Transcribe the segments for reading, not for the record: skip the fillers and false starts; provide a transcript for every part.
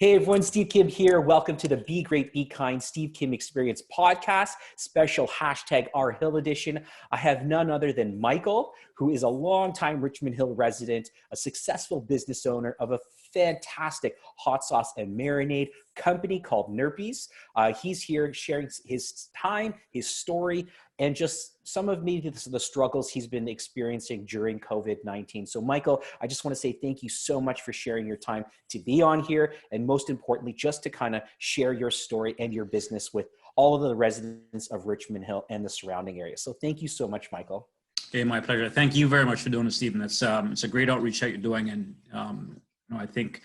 Hey everyone, Steve Kim here. Welcome to the Be Great, Be Kind Steve Kim Experience podcast, special hashtag R Hill edition. I have none other than Michael, who is a longtime Richmond Hill resident, a successful business owner of a fantastic hot sauce and marinade company called Nerpys. He's here sharing his time, his story, and just some of maybe the struggles he's been experiencing during COVID-19. So Michael, I just want to say thank you so much for sharing your time to be on here. And most importantly, just to kind of share your story and your business with all of the residents of Richmond Hill and the surrounding area. So thank you so much, Michael. Hey, my pleasure. Thank you very much for doing this, Stephen. It's a great outreach that you're doing. And I think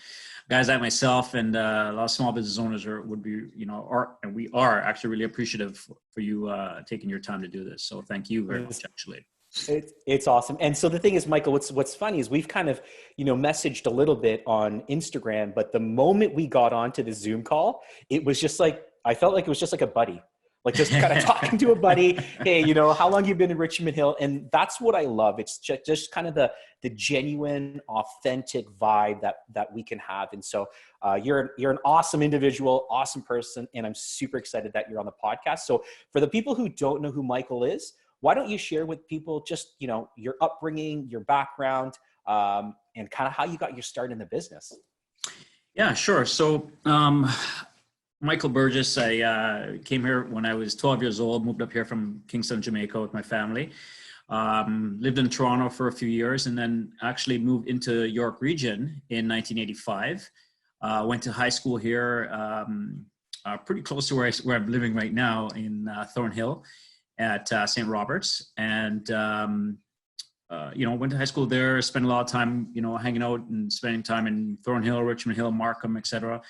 guys like myself and a lot of small business owners we are actually really appreciative for you taking your time to do this. So thank you very much, actually. It's awesome. And so the thing is, Michael, what's funny is we've kind of, messaged a little bit on Instagram, but the moment we got onto the Zoom call, it was just like, I felt like it was just like a buddy. Like just kind of talking to a buddy, hey, how long you been in Richmond Hill? And that's what I love. It's just kind of the genuine, authentic vibe that we can have. And so you're an awesome individual, awesome person, and I'm super excited that you're on the podcast. So for the people who don't know who Michael is, why don't you share with people just, your upbringing, your background, and kind of how you got your start in the business? Yeah, sure. So, Michael Burgess, I came here when I was 12 years old, moved up here from Kingston, Jamaica with my family. Lived in Toronto for a few years and then actually moved into York Region in 1985. Went to high school here, pretty close to where I'm living right now in Thornhill at St. Roberts. And, went to high school there, spent a lot of time, hanging out and spending time in Thornhill, Richmond Hill, Markham, etc.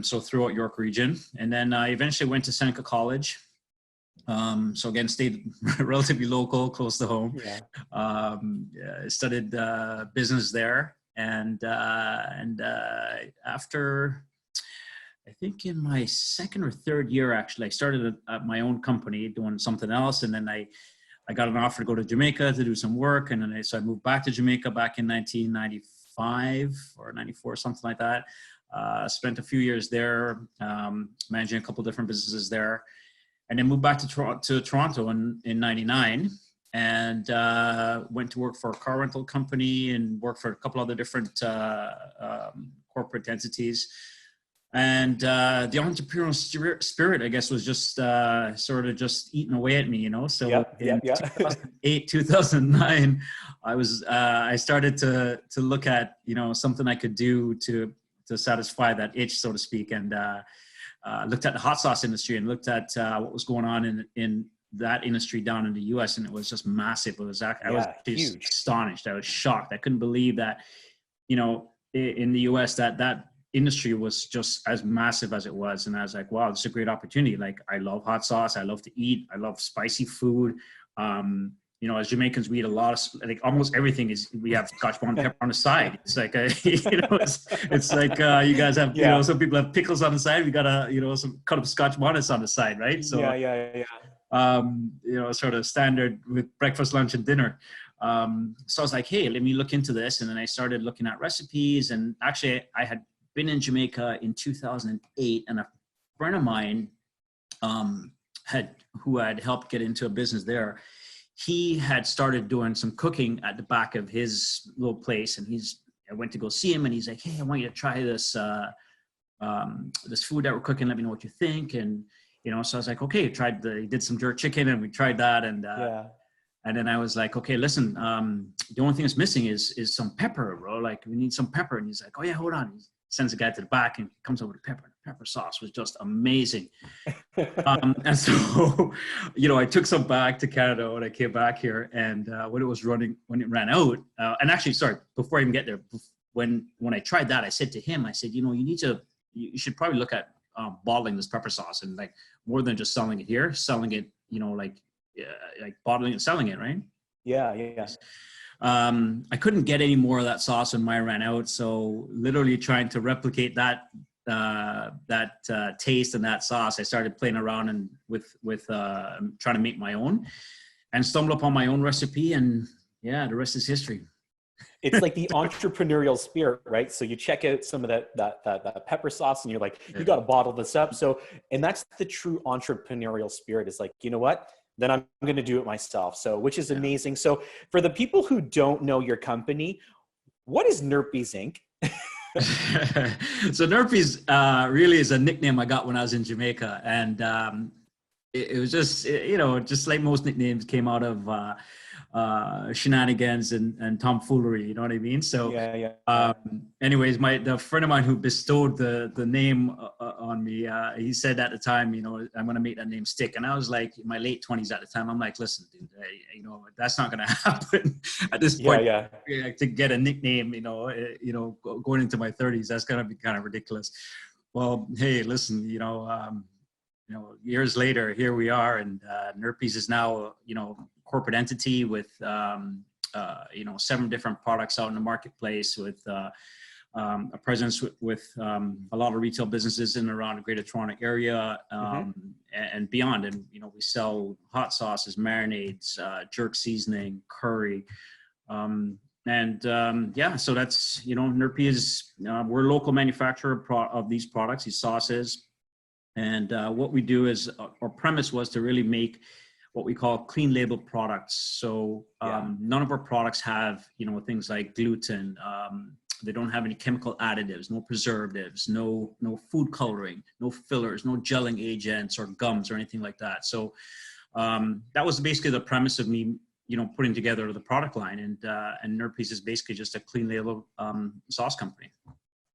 So throughout York Region. And then I eventually went to Seneca College. So again, stayed relatively local, close to home. Yeah. I studied business there. And after, I think in my second or third year, actually, I started my own company doing something else. And then I got an offer to go to Jamaica to do some work. And then so I moved back to Jamaica back in 1995 or 94, something like that. Spent a few years there, managing a couple different businesses there, and then moved back to Toronto in 99 and went to work for a car rental company and worked for a couple other different corporate entities. And the entrepreneurial spirit, I guess, was just sort of just eating away at me, So in 2008, 2009, I started to look at, something I could do to satisfy that itch, so to speak, and looked at the hot sauce industry and looked at what was going on in that industry down in the U.S. and it was just massive. I was huge. Astonished. I was shocked. I couldn't believe that, in the U.S. that industry was just as massive as it was. And I was like, wow, this is a great opportunity. Like, I love hot sauce. I love to eat. I love spicy food. As Jamaicans, we eat a lot of, like, almost everything we have Scotch bonnet pepper on the side. It's like, it's like you guys have, some people have pickles on the side. We got some cut up Scotch bonnets on the side, right? So, sort of standard with breakfast, lunch, and dinner. So I was like, hey, let me look into this. And then I started looking at recipes. And actually, I had been in Jamaica in 2008, and a friend of mine who had helped get into a business there. He had started doing some cooking at the back of his little place, and I went to go see him, and he's like, hey, I want you to try this this food that we're cooking. Let me know what you think. And so I was like, okay. He did some jerk chicken, and we tried that, and then I was like, okay, listen, the only thing that's missing is some pepper, bro. Like, we need some pepper. And he's like, oh yeah, hold on. He sends the guy to the back and comes over with pepper. The pepper sauce was just amazing. And so, I took some back to Canada when I came back here, and when it ran out, and actually, sorry, before I even get there, when I tried that, I said to him, I said, you should probably look at bottling this pepper sauce, and like, more than just selling it here, selling it, like bottling and selling it, right? Yeah. I couldn't get any more of that sauce when mine ran out. So literally trying to replicate that taste and that sauce, I started playing around and with trying to make my own, and stumbled upon my own recipe. And yeah, the rest is history. It's like the entrepreneurial spirit, right? So you check out some of that pepper sauce and you're like, you got to bottle this up. So, and that's the true entrepreneurial spirit, is like, you know what? Then I'm going to do it myself. So, which is amazing. So for the people who don't know your company, what is Nerpys Inc.? So Nerpys really is a nickname I got when I was in Jamaica. And it was just, just like most nicknames came out of shenanigans and tomfoolery, you know what I mean? So anyways, the friend of mine who bestowed the name on me, he said at the time, I'm going to make that name stick. And I was like, in my late 20s at the time, I'm like, listen, dude, that's not going to happen at this point. To get a nickname, going into my 30s, that's going to be kind of ridiculous. Well, hey, listen, years later, here we are, and Nerpys is now, corporate entity with 7 different products out in the marketplace, with a presence with a lot of retail businesses in and around the Greater Toronto area, and beyond. And we sell hot sauces, marinades, jerk seasoning, curry, so that's Nerpys. We're a local manufacturer of these products, these sauces, and what we do is, our premise was to really make what we call clean label products. So none of our products have, things like gluten. They don't have any chemical additives, no preservatives, no food coloring, no fillers, no gelling agents or gums or anything like that. So that was basically the premise of me, putting together the product line. And Nerpys is basically just a clean label sauce company.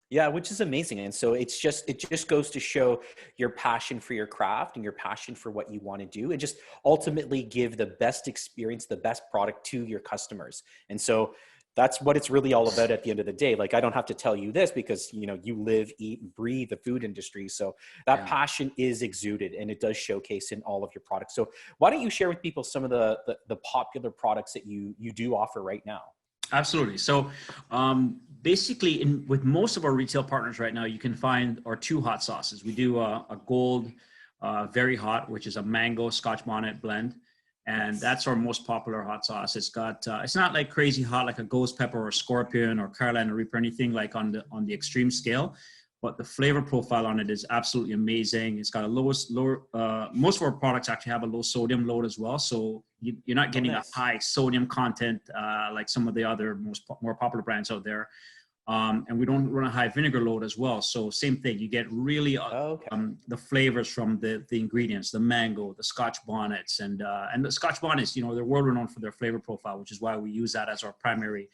Yeah, which is amazing. And so it just goes to show your passion for your craft and your passion for what you want to do, and just ultimately give the best experience, the best product to your customers. And so that's what it's really all about at the end of the day. Like, I don't have to tell you this because, you live, eat, and breathe the food industry. So that passion is exuded, and it does showcase in all of your products. So why don't you share with people some of the popular products that you do offer right now? Absolutely. So basically, with most of our retail partners right now, you can find our 2 hot sauces. We do a gold, very hot, which is a mango Scotch bonnet blend. And that's our most popular hot sauce. It's got, it's not like crazy hot, like a ghost pepper or scorpion or Carolina Reaper, anything like on the extreme scale. But the flavor profile on it is absolutely amazing. It's got most of our products actually have a low sodium load as well. So you're not getting a high sodium content like some of the other more popular brands out there. And we don't run a high vinegar load as well. So same thing, you get really the flavors from the ingredients, the mango, the Scotch bonnets, and the Scotch bonnets, they're world renowned for their flavor profile, which is why we use that as our primary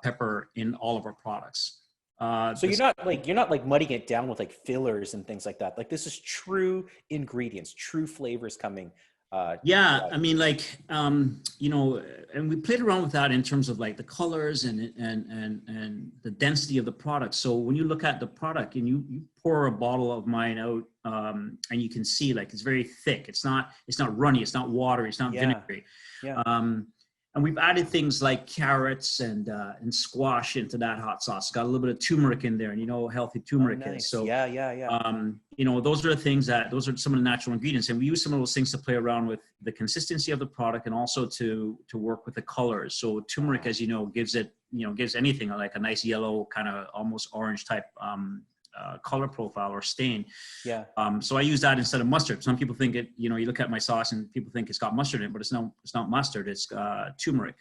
pepper in all of our products. So you're not like mudding it down with like fillers and things like that. Like, this is true ingredients, true flavors coming. I mean, like, and we played around with that in terms of like the colors and the density of the product. So when you look at the product and you pour a bottle of mine out, and you can see like it's very thick. It's not runny. It's not watery. It's not vinegary. And we've added things like carrots and squash into that hot sauce. It's got a little bit of turmeric in there, and healthy turmeric is. So those are the things those are some of the natural ingredients, and we use some of those things to play around with the consistency of the product, and also to work with the colors. So turmeric, as gives anything like a nice yellow, kind of almost orange type color profile or stain. So I use that instead of mustard. Some people think it, you look at my sauce and people think it's got mustard in it, but it's not mustard. It's turmeric.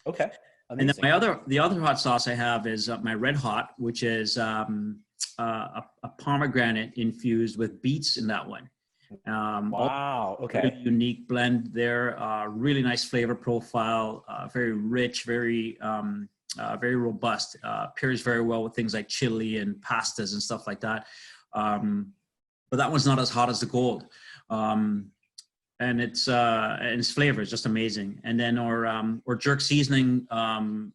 Okay. Amazing. And then the other hot sauce I have is my Red Hot, which is a pomegranate infused with beets in that one. Wow. Okay. Really unique blend there. Really nice flavor profile. Very rich. Very robust, pairs very well with things like chili and pastas and stuff like that. But that one's not as hot as the gold. And its flavor is just amazing. And then our jerk seasoning,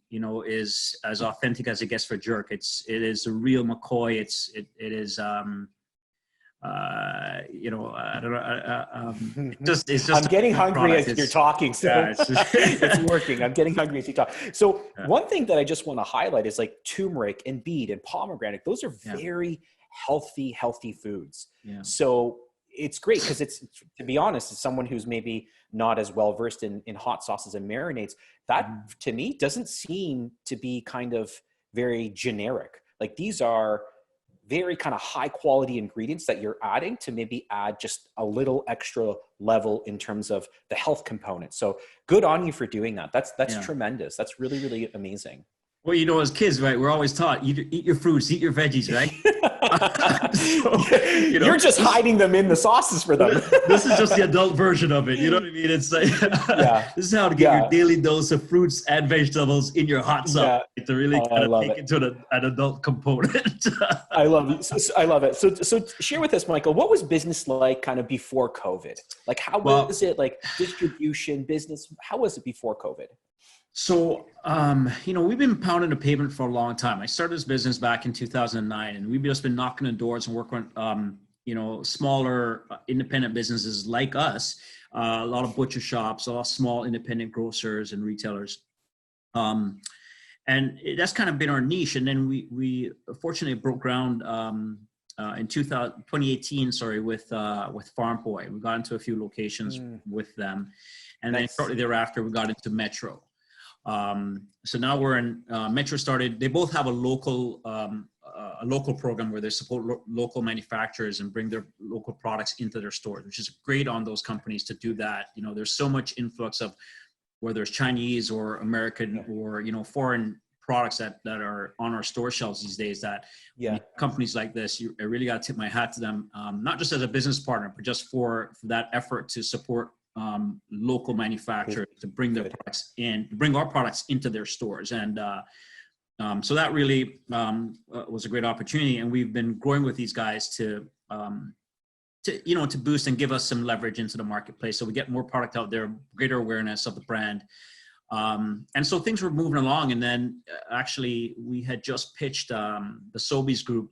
is as authentic as it gets for jerk. It is a real McCoy. It is, I don't know. It's just. I'm getting hungry as you're talking, so it's working. I'm getting hungry as you talk. So one thing that I just want to highlight is like turmeric and beet and pomegranate. Those are very healthy foods. So it's great because it's, to be honest, as someone who's maybe not as well versed in hot sauces and marinades, that to me doesn't seem to be kind of very generic. Like these are very kind of high quality ingredients that you're adding to maybe add just a little extra level in terms of the health component. So good on you for doing that. That's tremendous. That's really, really amazing. Well, you know, as kids, right, we're always taught, eat your fruits, eat your veggies, right? So, you know, you're just hiding them in the sauces for them. This is just the adult version of it. You know what I mean? It's like, this is how to get your daily dose of fruits and vegetables in your hot sauce to really kind of take it to an adult component. I love it. I love it. So share with us, Michael, what was business like kind of before COVID? Like, how was it, like distribution, business? How was it before COVID? So, you know, we've been pounding the pavement for a long time. I started this business back in 2009, and we've just been knocking on doors and working on, you know, smaller independent businesses like us, a lot of butcher shops, a lot of small independent grocers and retailers. And that's kind of been our niche. And then we fortunately broke ground in 2018, with Farm Boy. We got into a few locations with them. And then shortly thereafter, we got into Metro. So now we're in Metro started. They both have a local program where they support local manufacturers and bring their local products into their stores, which is great on those companies to do that. You know, there's so much influx of whether it's Chinese or American or, you know, foreign products that are on our store shelves these days that companies like this, I really got to tip my hat to them, not just as a business partner, but just for that effort to support local manufacturers to bring their products in, bring our products into their stores. And so that really was a great opportunity. And we've been growing with these guys to boost and give us some leverage into the marketplace. So we get more product out there, greater awareness of the brand. And so things were moving along. And then actually we had just pitched the Sobeys Group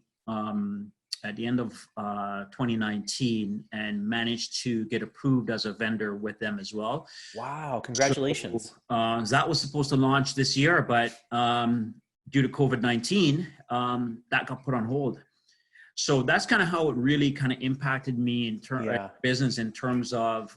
at the end of 2019 and managed to get approved as a vendor with them as well. Wow, congratulations. So, that was supposed to launch this year, but due to COVID-19, that got put on hold. So that's kind of how it really kind of impacted me in terms of business, in terms of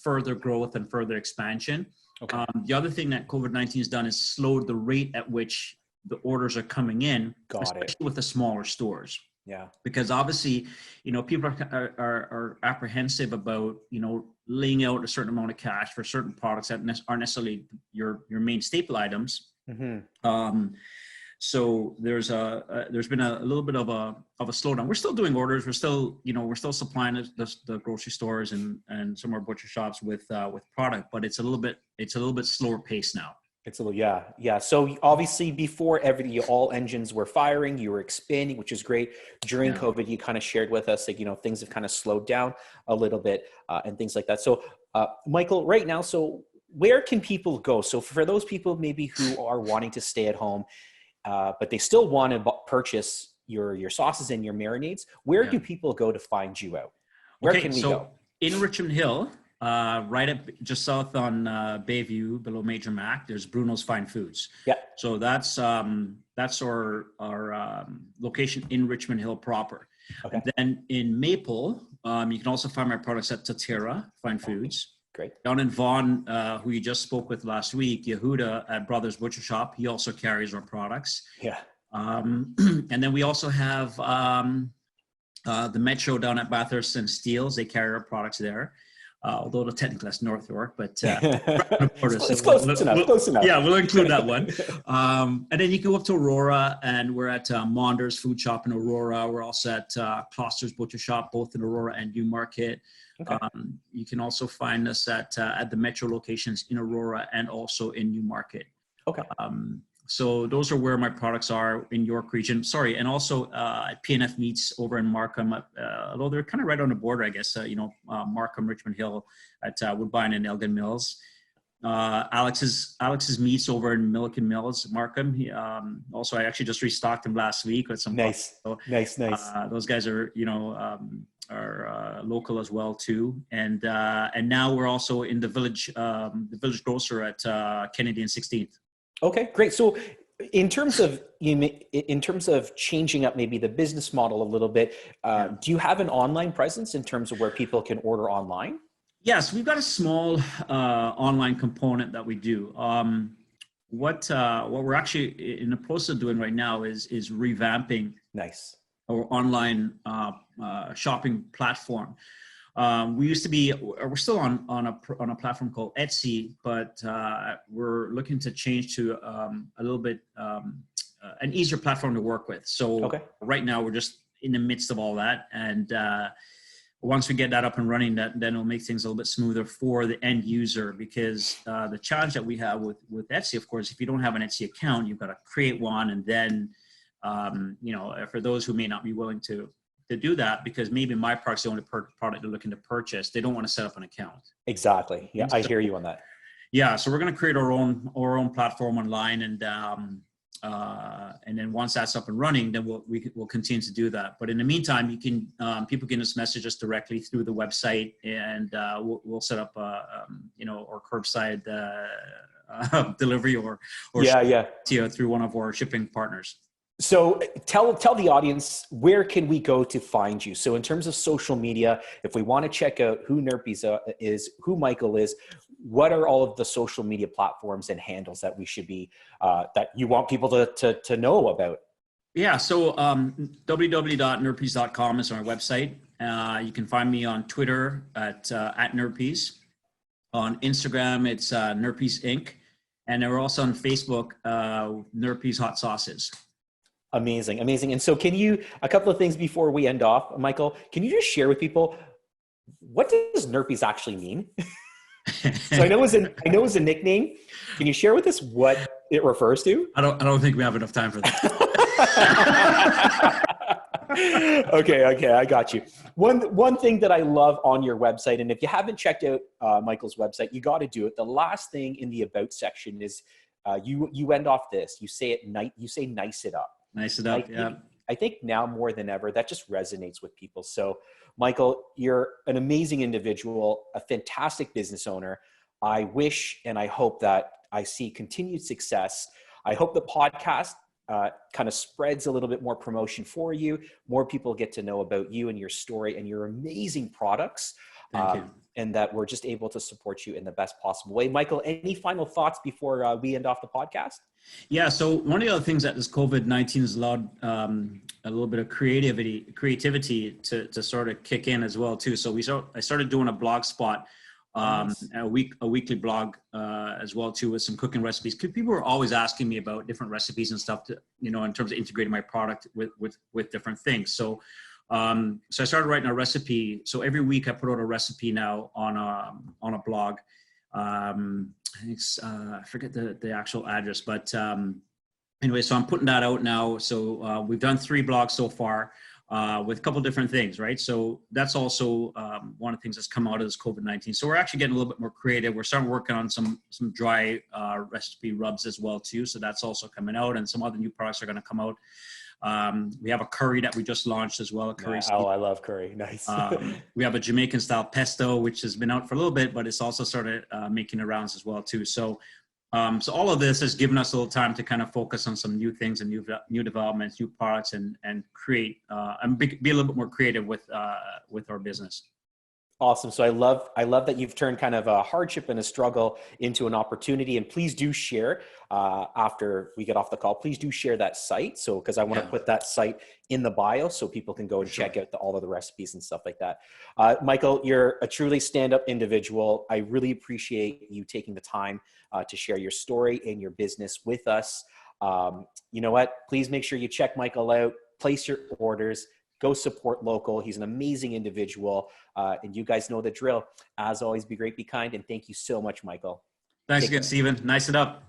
further growth and further expansion. Okay. The other thing that COVID-19 has done is slowed the rate at which the orders are coming in, especially with the smaller stores. Yeah. Because obviously, you know, people are apprehensive about, you know, laying out a certain amount of cash for certain products that aren't necessarily your main staple items. Mm-hmm. So there's been a little bit of a slowdown. We're still doing orders. We're still supplying the grocery stores and some of our butcher shops with product, but it's a little bit slower pace now. It's a little, yeah. So obviously before all engines were firing, you were expanding, which is great. During COVID, you kind of shared with us, like, you know, things have kind of slowed down a little bit and things like that. So Michael, right now, so where can people go? So for those people maybe who are wanting to stay at home, but they still want to purchase your sauces and your marinades, where do people go to find you out? Where can we go? In Richmond Hill, right up just south on Bayview, below Major Mac, there's Bruno's Fine Foods. Yeah. So that's our location in Richmond Hill proper. Okay. And then in Maple, you can also find my products at Tatera Fine Foods. Great. Down in Vaughan, who you just spoke with last week, Yehuda at Brothers Butcher Shop, he also carries our products. Yeah. And then we also have the Metro down at Bathurst and Steeles. They carry our products there. Although technically that's North York, but it's close enough. Close enough. Yeah, we'll include that one. And then you go up to Aurora, and we're at Monders Food Shop in Aurora. We're also at Kloster's Butcher Shop, both in Aurora and Newmarket. Okay. You can also find us at the Metro locations in Aurora and also in Newmarket. Okay. So those are where my products are in York region. Sorry, and also at P&F Meats over in Markham, although they're kind of right on the border, I guess, Markham, Richmond Hill at Woodbine and Elgin Mills. Alex's Meats over in Milliken Mills, Markham. He, also, I actually just restocked him last week with some. Nice, so, nice. Those guys are, local as well too. And now we're also in the village grocer at Kennedy and 16th. Okay, great. So In terms of changing up maybe the business model a little bit, do you have an online presence in terms of where people can order online? Yes, we've got a small online component that we do. What we're actually in the process of doing right now is revamping Nice. our online shopping platform. We used to be, we're still on a platform called Etsy, but we're looking to change to a little bit an easier platform to work with. So Okay. right now we're just in the midst of all that, and once we get that up and running, then it'll make things a little bit smoother for the end user. Because the challenge that we have with Etsy, of course, if you don't have an Etsy account, you've got to create one, and then for those who may not be willing to do that, because maybe my product's the only product they're looking to purchase, they don't want to set up an account. Exactly. Yeah, I hear you on that. Yeah, so we're going to create our own platform online, and then once that's up and running, then we'll continue to do that. But in the meantime, you can people can just message us directly through the website, and we'll set up or curbside delivery or through one of our shipping partners. So tell the audience, where can we go to find you? So in terms of social media, if we want to check out who Nerpys is, who Michael is, what are all of the social media platforms and handles that we should be, that you want people to know about? Yeah, so www.nerpys.com is our website. You can find me on Twitter at Nerpys. On Instagram, it's Nerpys Inc. And we're also on Facebook, Nerpys Hot Sauces. Amazing. And so a couple of things before we end off, Michael, can you just share with people, what does Nerpys actually mean? So I know it's a nickname. Can you share with us what it refers to? I don't think we have enough time for that. Okay, I got you. One thing that I love on your website, and if you haven't checked out Michael's website, you got to do it. The last thing in the about section is you end off this. You say nice it up. Nice it up. I think now more than ever, that just resonates with people. So Michael, you're an amazing individual, a fantastic business owner. I wish and I hope that I see continued success. I hope the podcast kind of spreads a little bit more promotion for you. More people get to know about you and your story and your amazing products. Thank you. And that we're just able to support you in the best possible way. Michael, any final thoughts before we end off the podcast? Yeah, so one of the other things that this COVID-19 has allowed a little bit of creativity to sort of kick in as well too. So I started doing a blog spot, Nice. a weekly blog as well too, with some cooking recipes. People were always asking me about different recipes and stuff to, in terms of integrating my product with different things. So I started writing a recipe. So every week I put out a recipe now on a blog. I forget the actual address, but anyway, so I'm putting that out now. So we've done 3 blogs so far with a couple different things, right? So that's also one of the things that's come out of this COVID-19. So we're actually getting a little bit more creative. We're starting working on some dry recipe rubs as well too. So that's also coming out, and some other new products are going to come out. We have a curry that we just launched as well. I love curry. Nice. We have a Jamaican style pesto, which has been out for a little bit, but it's also started making the rounds as well too. So all of this has given us a little time to kind of focus on some new things and new developments, new products, and create and be a little bit more creative with our business. Awesome. So I love that you've turned kind of a hardship and a struggle into an opportunity. And please do share after we get off the call, please do share that site. So, because I want to put that site in the bio so people can go and check out all of the recipes and stuff like that. Michael, you're a truly stand-up individual. I really appreciate you taking the time to share your story and your business with us. You know what? Please make sure you check Michael out, place your orders. Go support local. He's an amazing individual. And you guys know the drill. As always, be great, be kind. And thank you so much, Michael. Thanks again, Stephen. Nice it up.